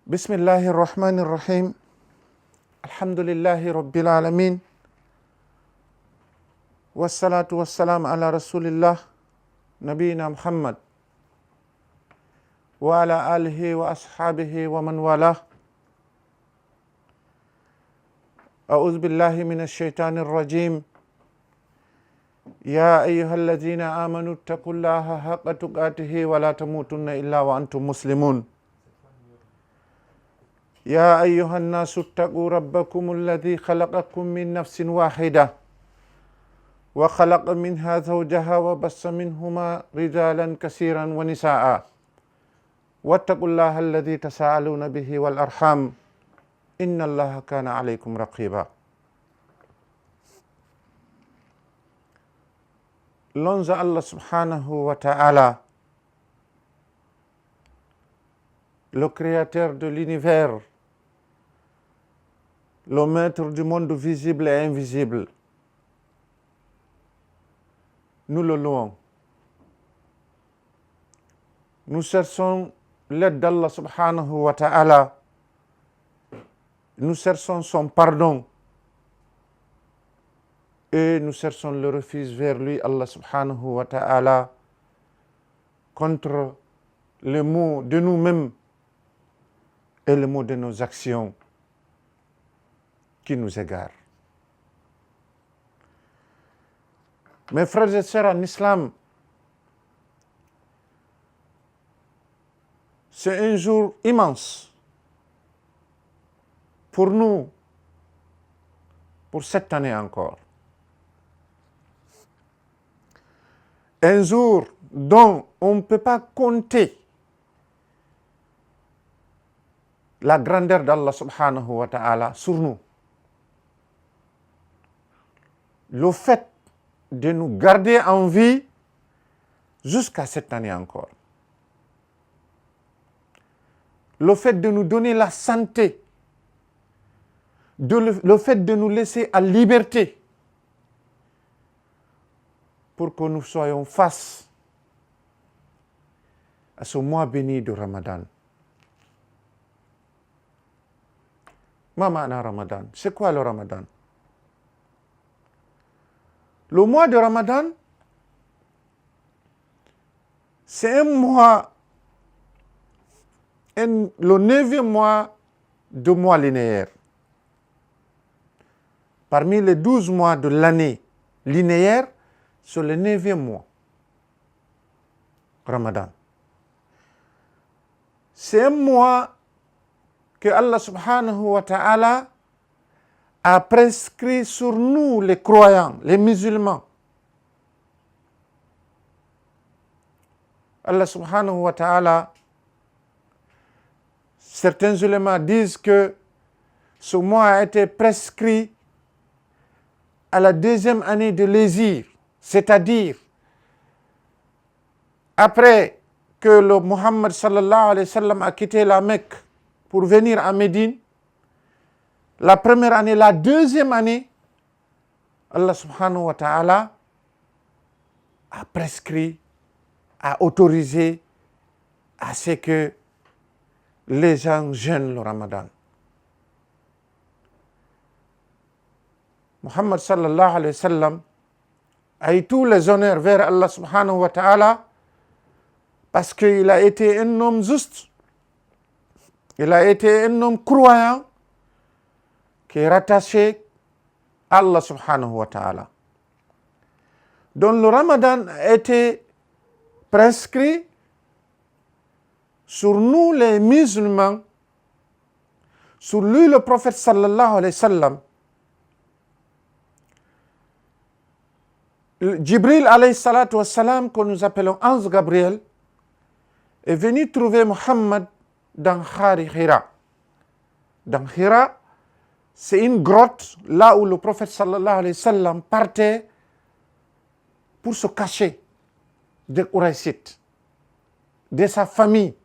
بسم الله الرحمن الرحيم الحمد لله رب العالمين والصلاة والسلام على رسول الله نبينا محمد وعلى آله وأصحابه ومن والاه. أعوذ بالله من الشيطان الرجيم. يا أيها الذين آمنوا اتقوا الله حق تقاته ولا تموتن إلا وأنتم مسلمون. يا أيها الناس اتقوا ربكم الذي خلقكم من نفس واحدة وخلق منها زوجها وبث منهما رجالا كثيرا ونساء واتقوا الله الذي تساءلون به والأرحام إن الله كان عليكم رقيبا. L'onze Allah subhanahu wa ta'ala, le créateur de l'univers, le maître du monde visible et invisible, nous le louons. Nous cherchons l'aide d'Allah subhanahu wa ta'ala, nous cherchons son pardon et nous cherchons le refuge vers lui, Allah subhanahu wa ta'ala, contre les maux de nous-mêmes et les maux de nos actions qui nous égarent. Mes frères et sœurs en islam, c'est un jour immense pour nous, pour cette année encore. Un jour dont on ne peut pas compter la grandeur d'Allah subhanahu wa ta'ala sur nous. Le fait de nous garder en vie jusqu'à cette année encore. Le fait de nous donner la santé, le fait de nous laisser à liberté pour que nous soyons face à ce mois béni de Ramadan. Ma ma'na Ramadan, c'est quoi le Ramadan? Le mois de Ramadan, c'est un mois, le 9e mois de mois linéaire. Parmi les 12 mois de l'année linéaire, c'est le 9e mois, Ramadan. C'est un mois que Allah subhanahu wa ta'ala a prescrit sur nous les croyants, les musulmans. Allah subhanahu wa ta'ala, certains ulémas disent que ce mois a été prescrit à la 2e année de l'hégire, c'est-à-dire après que le Muhammad sallallahu alayhi wa sallam a quitté la Mecque pour venir à Médine. La première année, la 2e année, Allah subhanahu wa ta'ala a prescrit, a autorisé à ce que les gens jeûnent le Ramadan. Muhammad sallallahu alayhi wa sallam a eu tous les honneurs vers Allah subhanahu wa ta'ala parce qu'il a été un homme juste, il a été un homme croyant qui est rattaché à Allah subhanahu wa ta'ala. Donc le Ramadan a été prescrit sur nous les musulmans, sur lui le prophète sallallahu alayhi wa sallam. Jibril alayhi salatu wa salam, que nous appelons Ange Gabriel, est venu trouver Muhammad dans Khari Hira. Dans Hira, c'est une grotte là où le prophète sallallahu alayhi wa sallam partait pour se cacher des Qurayshites, de sa famille,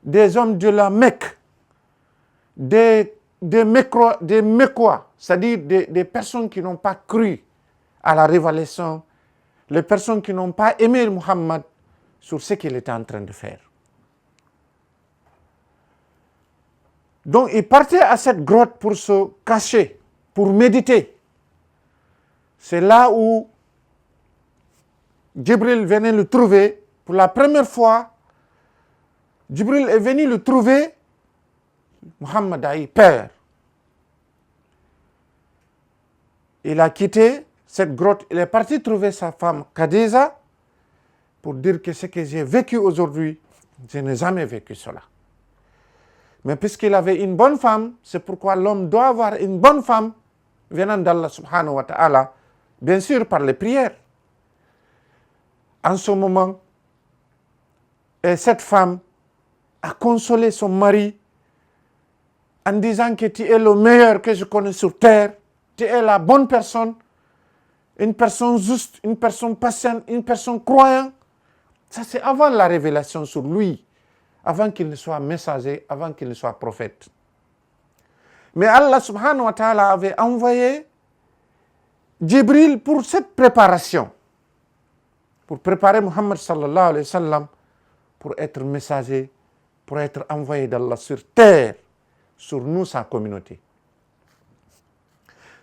des hommes de la Mecque, des Mecquois, c'est-à-dire des personnes qui n'ont pas cru à la révélation, les personnes qui n'ont pas aimé Muhammad sur ce qu'il était en train de faire. Donc il partait à cette grotte pour se cacher, pour méditer. C'est là où Jibril venait le trouver. Pour la première fois, Jibril est venu le trouver. Muhammad a eu peur. Il a quitté cette grotte. Il est parti trouver sa femme Khadija pour dire que ce que j'ai vécu aujourd'hui, je n'ai jamais vécu cela. Mais puisqu'il avait une bonne femme, c'est pourquoi l'homme doit avoir une bonne femme venant d'Allah subhanahu wa ta'ala, bien sûr par les prières. En ce moment, et cette femme a consolé son mari en disant que tu es le meilleur que je connais sur terre, tu es la bonne personne, une personne juste, une personne patiente, une personne croyante. Ça c'est avant la révélation sur lui, avant qu'il ne soit messager, avant qu'il ne soit prophète. Mais Allah subhanahu wa ta'ala avait envoyé Jibril pour cette préparation, pour préparer Muhammad sallallahu alayhi wa sallam pour être messager, pour être envoyé d'Allah sur terre, sur nous, sa communauté.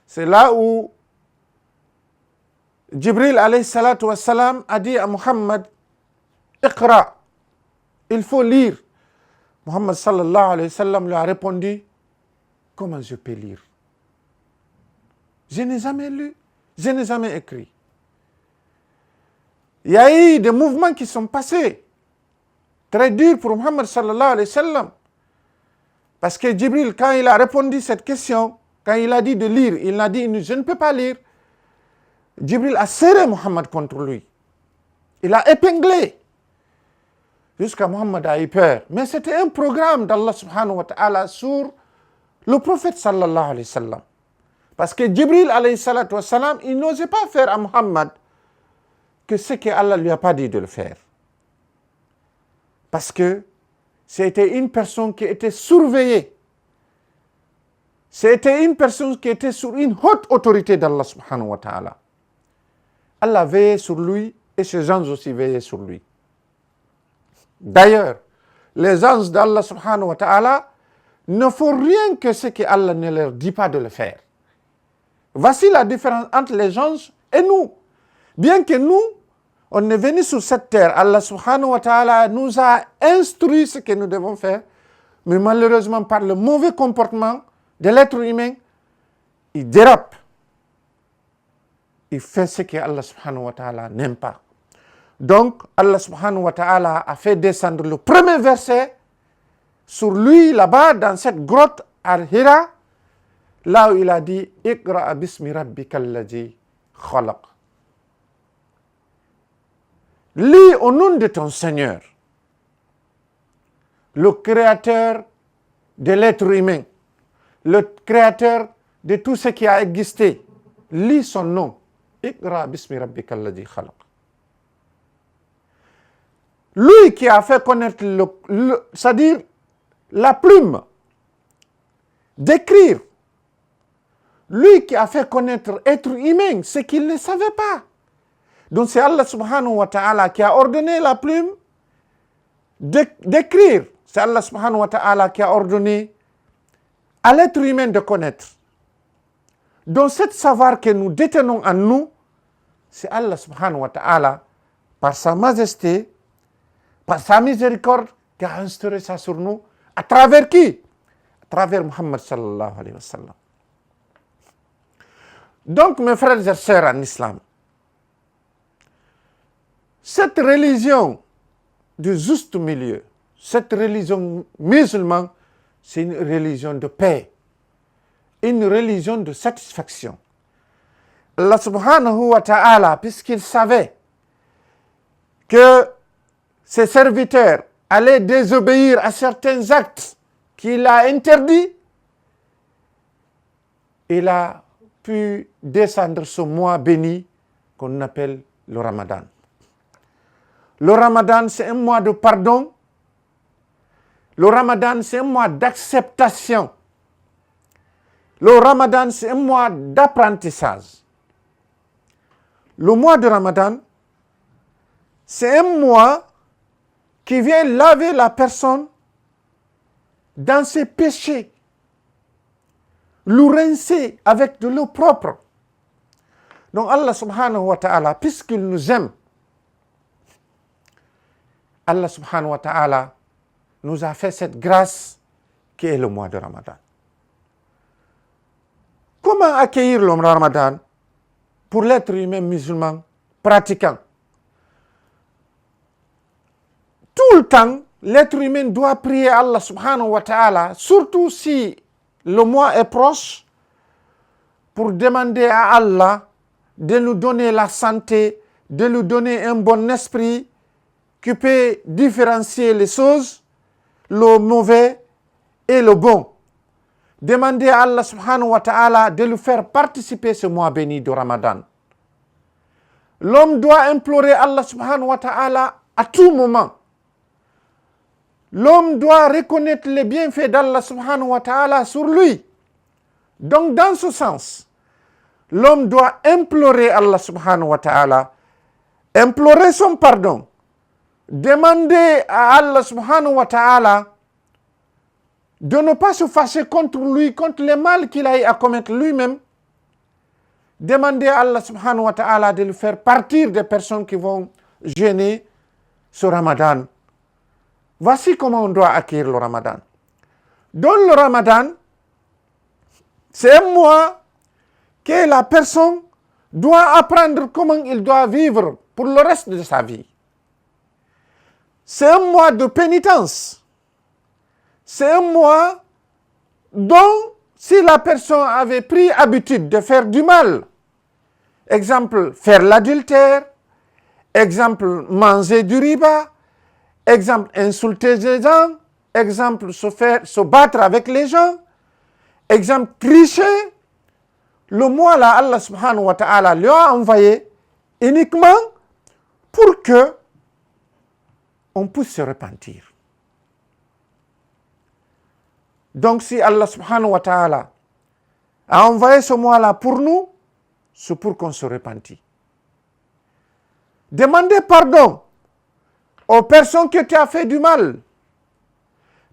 C'est là où Jibril alayhi salatu wa salam a dit à Muhammad, Iqra, il faut lire. Muhammad sallallahu alayhi wa sallam lui a répondu, comment je peux lire? Je n'ai jamais lu, je n'ai jamais écrit. Il y a eu des mouvements qui sont passés, très durs pour Muhammad sallallahu alayhi wa sallam. Parce que Jibril, quand il a répondu à cette question, quand il a dit de lire, il a dit, je ne peux pas lire. Jibril a serré Muhammad contre lui. Il a épinglé. Jusqu'à Muhammad a eu peur. Mais c'était un programme d'Allah subhanahu wa ta'ala sur le prophète sallallahu alayhi wa sallam. Parce que Jibril alayhi salatu wa salam, il n'osait pas faire à Muhammad que ce que Allah lui a pas dit de le faire. Parce que c'était une personne qui était surveillée. C'était une personne qui était sur une haute autorité d'Allah subhanahu wa ta'ala. Allah veillait sur lui et ses anges aussi veillaient sur lui. D'ailleurs, les anges d'Allah subhanahu wa ta'ala ne font rien que ce que Allah ne leur dit pas de le faire. Voici la différence entre les anges et nous. Bien que nous, on est venu sur cette terre, Allah subhanahu wa ta'ala nous a instruit ce que nous devons faire, mais malheureusement par le mauvais comportement de l'être humain, il dérape. Il fait ce que Allah subhanahu wa ta'ala n'aime pas. Donc, Allah subhanahu wa ta'ala a fait descendre le premier verset sur lui, là-bas, dans cette grotte Al-Hira, là où il a dit « Iqra bismi rabbika alladhi khalaq ». Lis au nom de ton Seigneur, le créateur de l'être humain, le créateur de tout ce qui a existé. Lis son nom. Iqra bismi rabbika alladhi khalaq. Lui qui a fait connaître c'est-à-dire la plume d'écrire. Lui qui a fait connaître être humain, ce qu'il ne savait pas. Donc c'est Allah subhanahu wa ta'ala qui a ordonné la plume d'écrire. C'est Allah subhanahu wa ta'ala qui a ordonné à l'être humain de connaître. Donc cet savoir que nous détenons en nous, c'est Allah subhanahu wa ta'ala, par sa majesté, par sa miséricorde, qui a instauré ça sur nous. À travers qui? À travers Muhammad sallallahu alayhi wa sallam. Donc mes frères et sœurs en islam, cette religion du juste milieu, cette religion musulmane, c'est une religion de paix, une religion de satisfaction. Allah subhanahu wa ta'ala, puisqu'il savait que ses serviteurs allaient désobéir à certains actes qu'il a interdits, il a pu descendre ce mois béni qu'on appelle le Ramadan. Le Ramadan, c'est un mois de pardon. Le Ramadan, c'est un mois d'acceptation. Le Ramadan, c'est un mois d'apprentissage. Le mois de Ramadan, c'est un mois qui vient laver la personne dans ses péchés, le rincer avec de l'eau propre. Donc Allah subhanahu wa ta'ala, puisqu'il nous aime, Allah subhanahu wa ta'ala nous a fait cette grâce qui est le mois de Ramadan. Comment accueillir le Ramadan pour l'être humain musulman pratiquant? Tout le temps, l'être humain doit prier Allah subhanahu wa ta'ala, surtout si le mois est proche, pour demander à Allah de nous donner la santé, de nous donner un bon esprit qui peut différencier les choses, le mauvais et le bon. Demander à Allah subhanahu wa ta'ala de lui faire participer ce mois béni de Ramadan. L'homme doit implorer Allah subhanahu wa ta'ala à tout moment. L'homme doit reconnaître les bienfaits d'Allah subhanahu wa ta'ala sur lui. Donc dans ce sens, l'homme doit implorer Allah subhanahu wa ta'ala, implorer son pardon, demander à Allah subhanahu wa ta'ala de ne pas se fâcher contre lui, contre le mal qu'il a eu à commettre lui-même. Demander à Allah subhanahu wa ta'ala de lui faire partir des personnes qui vont gêner ce Ramadan. Voici comment on doit accueillir le Ramadan. Dans le Ramadan, c'est un mois que la personne doit apprendre comment il doit vivre pour le reste de sa vie. C'est un mois de pénitence. C'est un mois dont, si la personne avait pris habitude de faire du mal, exemple, faire l'adultère, exemple, manger du riba, exemple, insulter les gens, exemple, se battre avec les gens, exemple, tricher, le mois là, Allah subhanahu wa ta'ala lui a envoyé uniquement pour que on puisse se repentir. Donc si Allah subhanahu wa ta'ala a envoyé ce mois-là pour nous, c'est pour qu'on se repentit. Demandez pardon aux personnes qui t'ont fait du mal.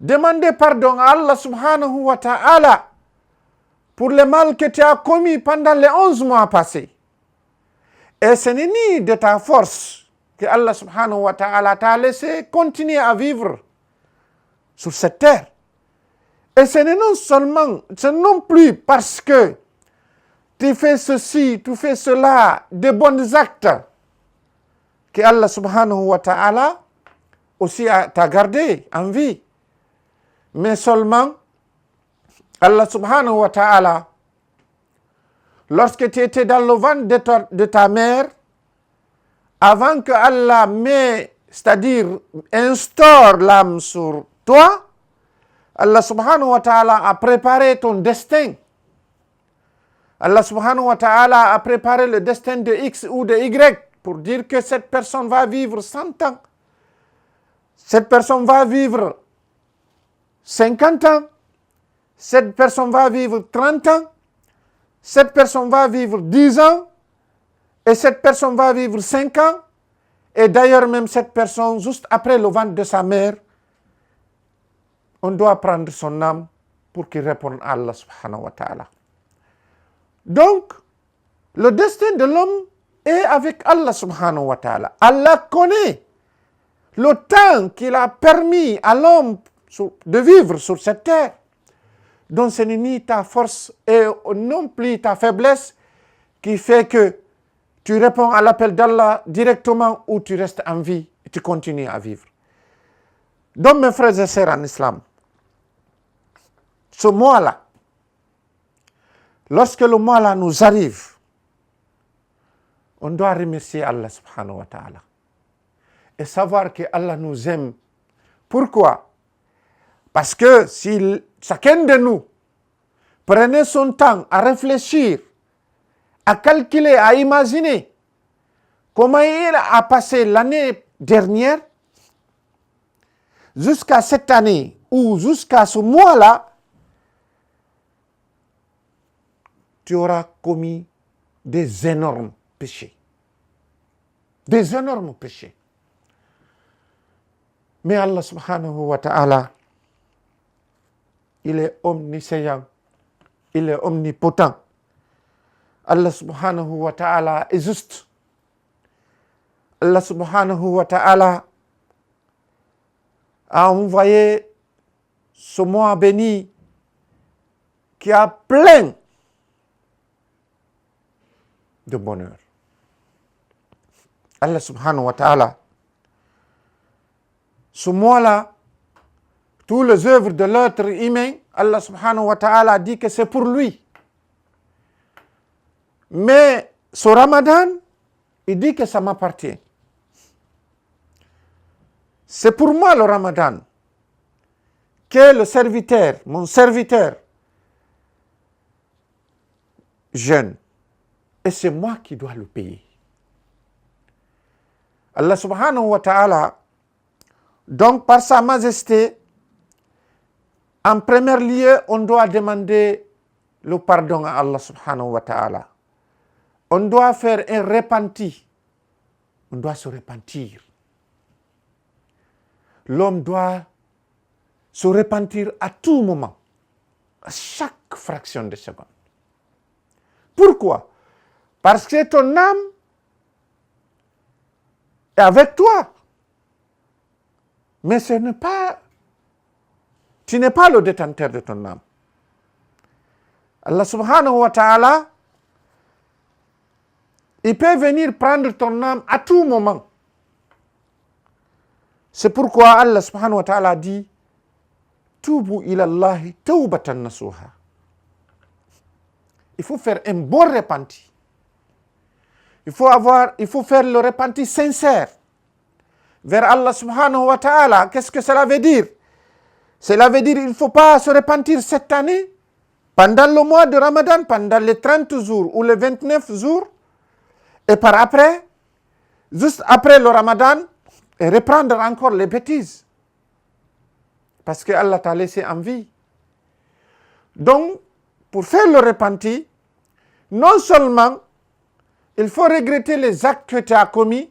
Demandez pardon à Allah subhanahu wa ta'ala pour le mal que tu as commis pendant les 11 mois passés. Et ce n'est ni de ta force que Allah subhanahu wa ta'ala t'a laissé continuer à vivre sur cette terre. Et ce n'est non plus parce que tu fais ceci, tu fais cela, de bons actes, que Allah subhanahu wa ta'ala aussi t'a gardé en vie. Mais seulement, Allah subhanahu wa ta'ala, lorsque tu étais dans le ventre de ta mère, avant que Allah c'est-à-dire instaure l'âme sur toi, Allah subhanahu wa ta'ala a préparé ton destin. Allah subhanahu wa ta'ala a préparé le destin de X ou de Y pour dire que cette personne va vivre 100 ans. Cette personne va vivre 50 ans. Cette personne va vivre 30 ans. Cette personne va vivre 10 ans. Et cette personne va vivre 5 ans. Et d'ailleurs, même cette personne, juste après le ventre de sa mère, on doit prendre son âme pour qu'il réponde à Allah subhanahu wa ta'ala. Donc, le destin de l'homme est avec Allah subhanahu wa ta'ala. Allah connaît le temps qu'il a permis à l'homme de vivre sur cette terre. Donc ce n'est ni ta force et non plus ta faiblesse qui fait que tu réponds à l'appel d'Allah directement ou tu restes en vie et tu continues à vivre. Donc mes frères et sœurs en islam, ce mois-là, lorsque le mois-là nous arrive, on doit remercier Allah subhanahu wa ta'ala et savoir que Allah nous aime. Pourquoi? Parce que si chacun de nous prenait son temps à réfléchir, à calculer, à imaginer comment il a passé l'année dernière jusqu'à cette année ou jusqu'à ce mois-là, tu auras commis des énormes péchés. Des énormes péchés. Mais Allah subhanahu wa ta'ala il est omniscient, il est omnipotent. Allah subhanahu wa ta'ala est juste. Allah subhanahu wa ta'ala a envoyé ce mois béni qui a plein de bonheur. Allah subhanahu wa ta'ala, ce mois-là, toutes les œuvres de l'être humain, Allah subhanahu wa ta'ala dit que c'est pour lui. Mais ce Ramadan, il dit que ça m'appartient. C'est pour moi le Ramadan que le serviteur, mon serviteur, jeûne. Et c'est moi qui dois le payer. Allah subhanahu wa ta'ala, donc par sa majesté, en premier lieu, on doit demander le pardon à Allah subhanahu wa ta'ala. On doit faire un repenti. On doit se repentir. L'homme doit se repentir à tout moment, à chaque fraction de seconde. Pourquoi? Parce que ton âme est avec toi. Mais tu n'es pas le détenteur de ton âme. Allah subhanahu wa ta'ala, il peut venir prendre ton âme à tout moment. C'est pourquoi Allah subhanahu wa ta'ala dit Tubu ilallahi tawbatan nasuha. Il faut faire un bon repenti. Il faut faire le repenti sincère vers Allah subhanahu wa ta'ala. Qu'est-ce que cela veut dire? Cela veut dire qu'il ne faut pas se repentir cette année, pendant le mois de Ramadan, pendant les 30 jours ou les 29 jours, et par après, juste après le Ramadan, et reprendre encore les bêtises. Parce que Allah t'a laissé en vie. Donc, pour faire le repenti, non seulement il faut regretter les actes que tu as commis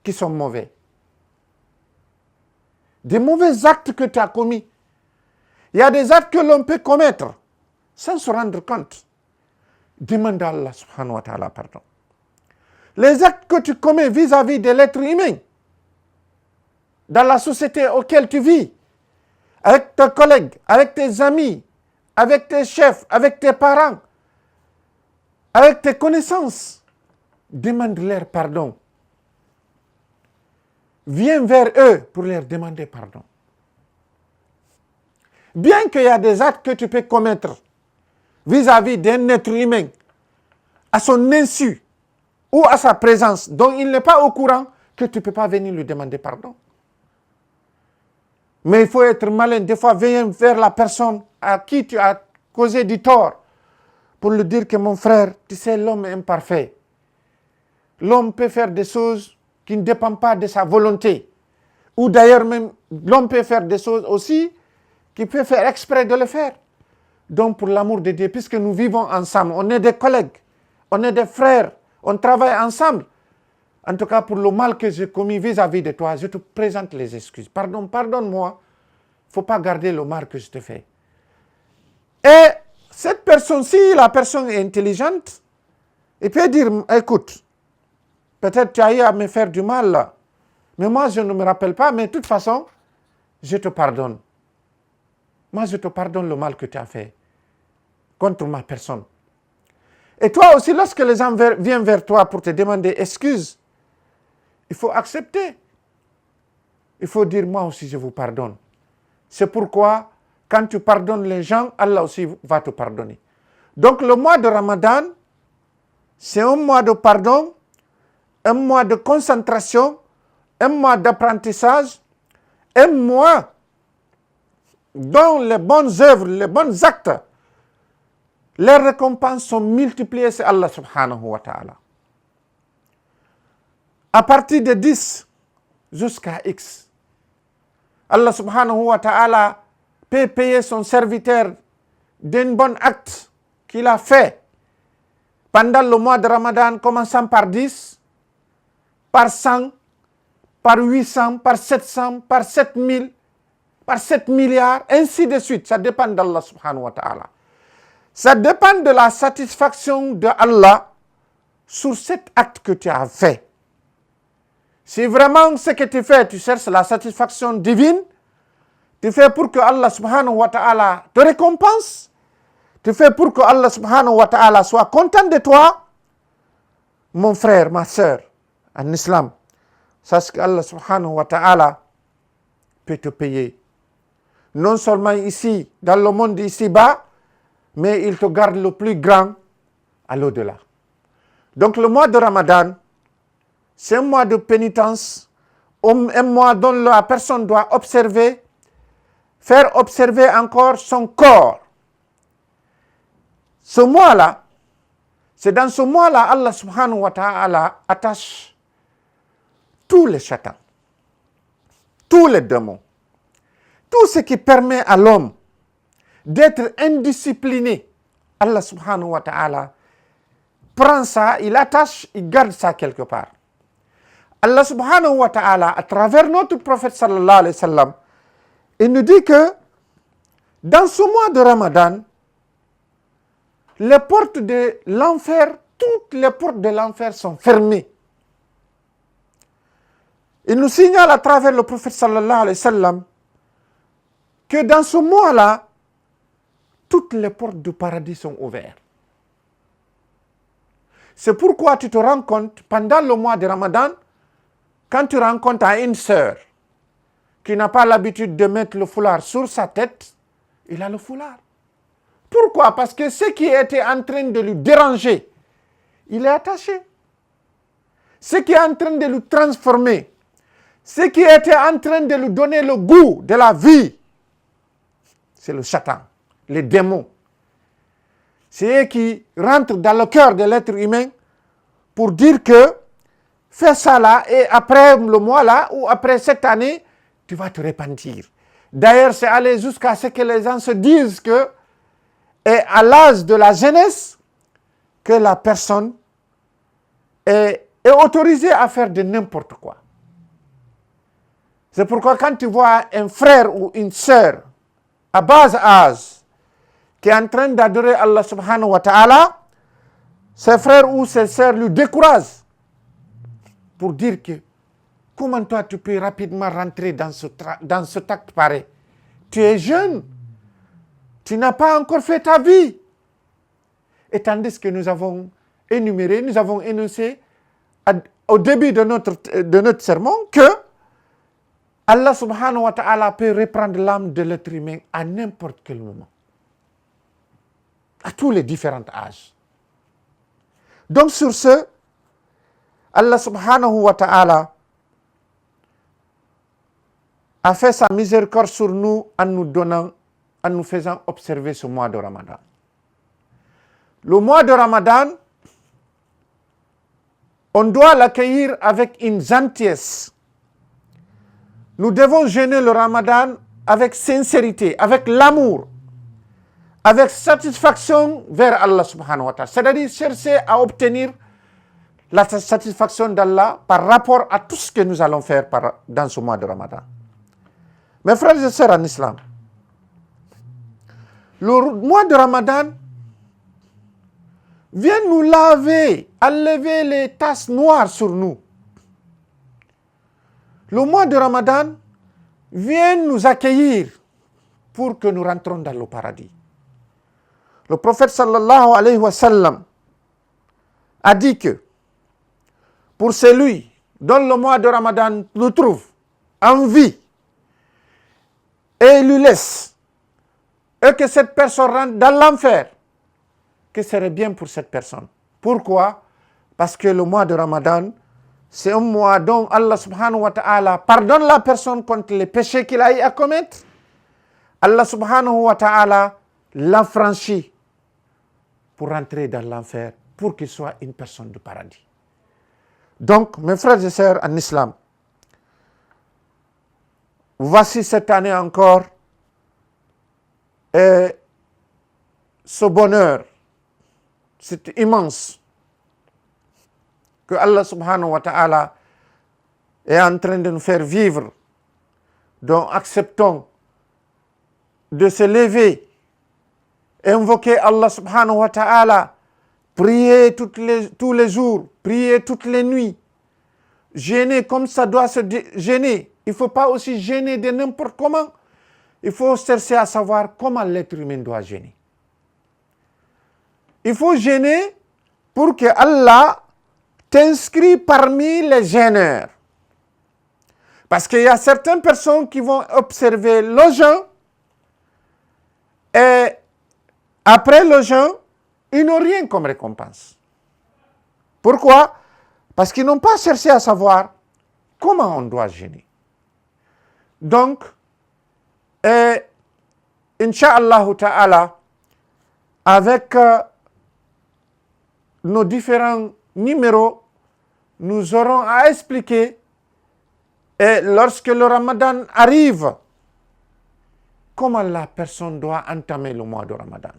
qui sont mauvais. Des mauvais actes que tu as commis. Il y a des actes que l'on peut commettre sans se rendre compte. Demande à Allah subhanahu wa ta'ala pardon. Les actes que tu commets vis-à-vis de l'être humain, dans la société auquel tu vis, avec tes collègues, avec tes amis, avec tes chefs, avec tes parents, avec tes connaissances, demande-leur pardon. Viens vers eux pour leur demander pardon. Bien qu'il y a des actes que tu peux commettre vis-à-vis d'un être humain, à son insu ou à sa présence, dont il n'est pas au courant, que tu ne peux pas venir lui demander pardon. Mais il faut être malin. Des fois, viens vers la personne à qui tu as causé du tort pour lui dire que mon frère, tu sais, l'homme est imparfait. L'homme peut faire des choses qui ne dépendent pas de sa volonté. Ou d'ailleurs même, l'homme peut faire des choses aussi qui peut faire exprès de le faire. Donc pour l'amour de Dieu, puisque nous vivons ensemble, on est des collègues, on est des frères, on travaille ensemble. En tout cas, pour le mal que j'ai commis vis-à-vis de toi, je te présente les excuses. Pardonne-moi. Il ne faut pas garder le mal que je te fais. Et cette personne, si la personne est intelligente, elle peut dire, écoute, peut-être tu as eu à me faire du mal là. Mais moi, je ne me rappelle pas, mais de toute façon, je te pardonne. Moi, je te pardonne le mal que tu as fait contre ma personne. Et toi aussi, lorsque les gens viennent vers toi pour te demander excuse, il faut accepter. Il faut dire, moi aussi, je vous pardonne. C'est pourquoi, quand tu pardonnes les gens, Allah aussi va te pardonner. Donc, le mois de Ramadan, c'est un mois de pardon, un mois de concentration, un mois d'apprentissage, un mois dont les bonnes œuvres, les bons actes, les récompenses sont multipliées, c'est Allah subhanahu wa ta'ala. À partir de 10 jusqu'à X, Allah subhanahu wa ta'ala peut payer son serviteur d'un bon acte qu'il a fait pendant le mois de Ramadan, commençant par 10, par 100, par 800, par 700, par 7000, par 7 milliards, ainsi de suite. Ça dépend d'Allah subhanahu wa ta'ala. Ça dépend de la satisfaction de Allah sur cet acte que tu as fait. Si vraiment ce que tu fais, tu cherches la satisfaction divine, tu fais pour que Allah subhanahu wa ta'ala te récompense, tu fais pour que Allah subhanahu wa ta'ala soit content de toi, mon frère, ma soeur, en islam, sache que Allah subhanahu wa ta'ala peut te payer. Non seulement ici, dans le monde ici-bas, mais il te garde le plus grand à l'au-delà. Donc le mois de Ramadan, c'est un mois de pénitence, un mois dont la personne doit observer, faire observer encore son corps. Ce mois-là, c'est dans ce mois-là, Allah subhanahu wa ta'ala attache tous les chatans, tous les démons, tout ce qui permet à l'homme d'être indiscipliné. Allah subhanahu wa ta'ala prend ça, il attache, il garde ça quelque part. Allah subhanahu wa ta'ala, à travers notre prophète sallallahu alayhi wa sallam, il nous dit que dans ce mois de Ramadan, les portes de l'enfer, toutes les portes de l'enfer sont fermées. Il nous signale à travers le prophète sallallahu alayhi wa sallam que dans ce mois-là, toutes les portes du paradis sont ouvertes. C'est pourquoi tu te rends compte, pendant le mois de Ramadan, quand tu rencontres une sœur qui n'a pas l'habitude de mettre le foulard sur sa tête, il a le foulard. Pourquoi? Parce que ce qui était en train de lui déranger, il est attaché. Ce qui est en train de lui transformer, ce qui était en train de lui donner le goût de la vie, c'est le Satan, les démons. C'est eux qui rentrent dans le cœur de l'être humain pour dire que fais ça là et après le mois là ou après cette année, tu vas te repentir. D'ailleurs, c'est aller jusqu'à ce que les gens se disent que est à l'âge de la jeunesse que la personne est autorisée à faire de n'importe quoi. C'est pourquoi quand tu vois un frère ou une sœur à bas âge qui est en train d'adorer Allah subhanahu wa ta'ala, ses frères ou ses sœurs lui découragent pour dire que comment toi tu peux rapidement rentrer dans cet acte pareil. Tu es jeune, tu n'as pas encore fait ta vie. Et tandis que nous avons énuméré, nous avons énoncé au début de notre sermon que Allah subhanahu wa ta'ala peut reprendre l'âme de l'être humain à n'importe quel moment. À tous les différents âges. Donc sur ce, Allah subhanahu wa ta'ala a fait sa miséricorde sur nous en nous donnant, en nous faisant observer ce mois de Ramadan. Le mois de Ramadan, on doit l'accueillir avec une gentillesse. Nous devons jeûner le Ramadan avec sincérité, avec l'amour, avec satisfaction vers Allah subhanahu wa ta'ala. C'est-à-dire chercher à obtenir la satisfaction d'Allah par rapport à tout ce que nous allons faire dans ce mois de Ramadan. Mes frères et sœurs en islam, le mois de Ramadan vient nous laver, enlever les taches noires sur nous. Le mois de Ramadan vient nous accueillir pour que nous rentrons dans le paradis. Le prophète sallallahu alayhi wa sallam a dit que pour celui dont le mois de Ramadan nous trouve en vie et lui laisse, et que cette personne rentre dans l'enfer, que ce serait bien pour cette personne. Pourquoi? Parce que le mois de Ramadan, c'est un mois dont Allah subhanahu wa ta'ala pardonne la personne contre les péchés qu'il a eu à commettre. Allah subhanahu wa ta'ala l'affranchit pour rentrer dans l'enfer, pour qu'il soit une personne du paradis. Donc, mes frères et sœurs en islam, voici cette année encore ce bonheur, c'est immense que Allah subhanahu wa ta'ala est en train de nous faire vivre. Donc acceptons de se lever, invoquer Allah subhanahu wa ta'ala, prier tous les jours, prier toutes les nuits, jeûner comme ça doit se jeûner. Il ne faut pas aussi jeûner de n'importe comment. Il faut chercher à savoir comment l'être humain doit jeûner. Il faut jeûner pour que Allah t'inscrit parmi les jeûneurs. Parce qu'il y a certaines personnes qui vont observer le jeûne et après le jeûne, ils n'ont rien comme récompense. Pourquoi? Parce qu'ils n'ont pas cherché à savoir comment on doit jeûner. Donc, Inch'Allah ta'ala, avec nos différents numéros, nous aurons à expliquer, et lorsque le Ramadan arrive, comment la personne doit entamer le mois de Ramadan.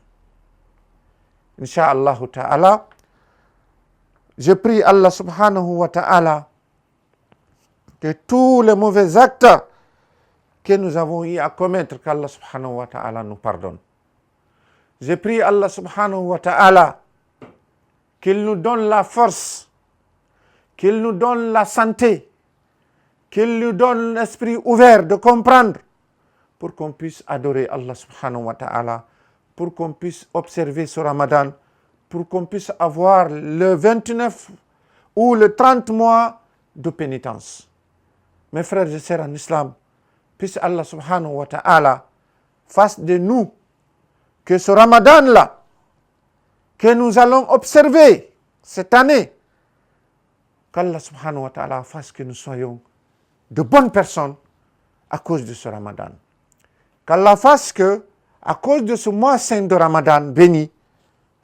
Inch'Allah ta'ala, je prie Allah subhanahu wa ta'ala que tous les mauvais actes que nous avons eu à commettre, qu'Allah subhanahu wa ta'ala nous pardonne. Je prie Allah subhanahu wa ta'ala qu'il nous donne la force, qu'il nous donne la santé, qu'il nous donne l'esprit ouvert de comprendre pour qu'on puisse adorer Allah subhanahu wa ta'ala, pour qu'on puisse observer ce Ramadan, pour qu'on puisse avoir le 29 ou le 30 mois de pénitence. Mes frères et sœurs en islam, puisse Allah subhanahu wa ta'ala fasse de nous que ce Ramadan-là, que nous allons observer cette année, qu'Allah subhanahu wa ta'ala fasse que nous soyons de bonnes personnes à cause de ce Ramadan. Qu'Allah fasse que, à cause de ce mois saint de Ramadan béni,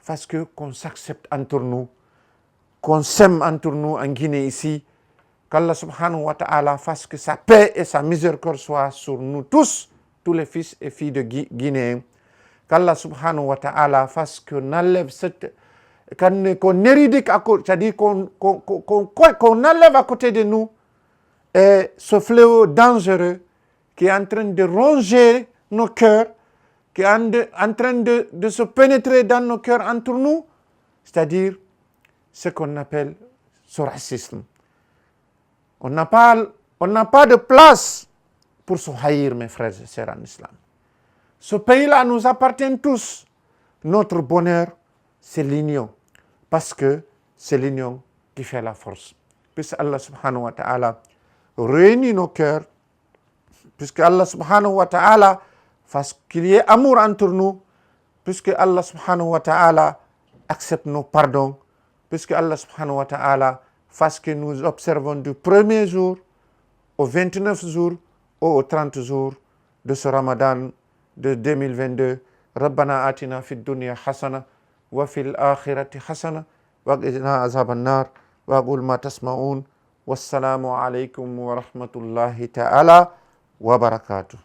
fasse que qu'on s'accepte entre nous, qu'on s'aime entre nous en Guinée ici, qu'Allah subhanahu wa ta'ala fasse que sa paix et sa miséricorde soient sur nous tous les fils et filles de Guinée. Qu'Allah subhanahu wa ta'ala fasse qu'on enlève qu'on éradique, c'est-à-dire qu'on enlève à côté de nous et ce fléau dangereux qui est en train de ronger nos cœurs, qui est en train de se pénétrer dans nos cœurs entre nous, c'est-à-dire ce qu'on appelle ce racisme. On n'a pas de place pour se haïr, mes frères et sœurs en islam. Ce pays-là nous appartient tous. Notre bonheur, c'est l'union. Parce que c'est l'union qui fait la force. Puisque Allah subhanahu wa ta'ala réunit nos cœurs, puisque Allah subhanahu wa ta'ala fasse qu'il y ait amour entre nous, puisque Allah subhanahu wa ta'ala accepte nos pardons, puisque Allah subhanahu wa ta'ala fasse que nous observons du premier jour au 29 jours ou au 30 jours de ce Ramadan de 2022. ربنا آتنا في الدنيا حسنة وفي الآخرة حسنة وقنا عذاب النار وأقول ما تسمعون والسلام عليكم ورحمة الله تعالى وبركاته.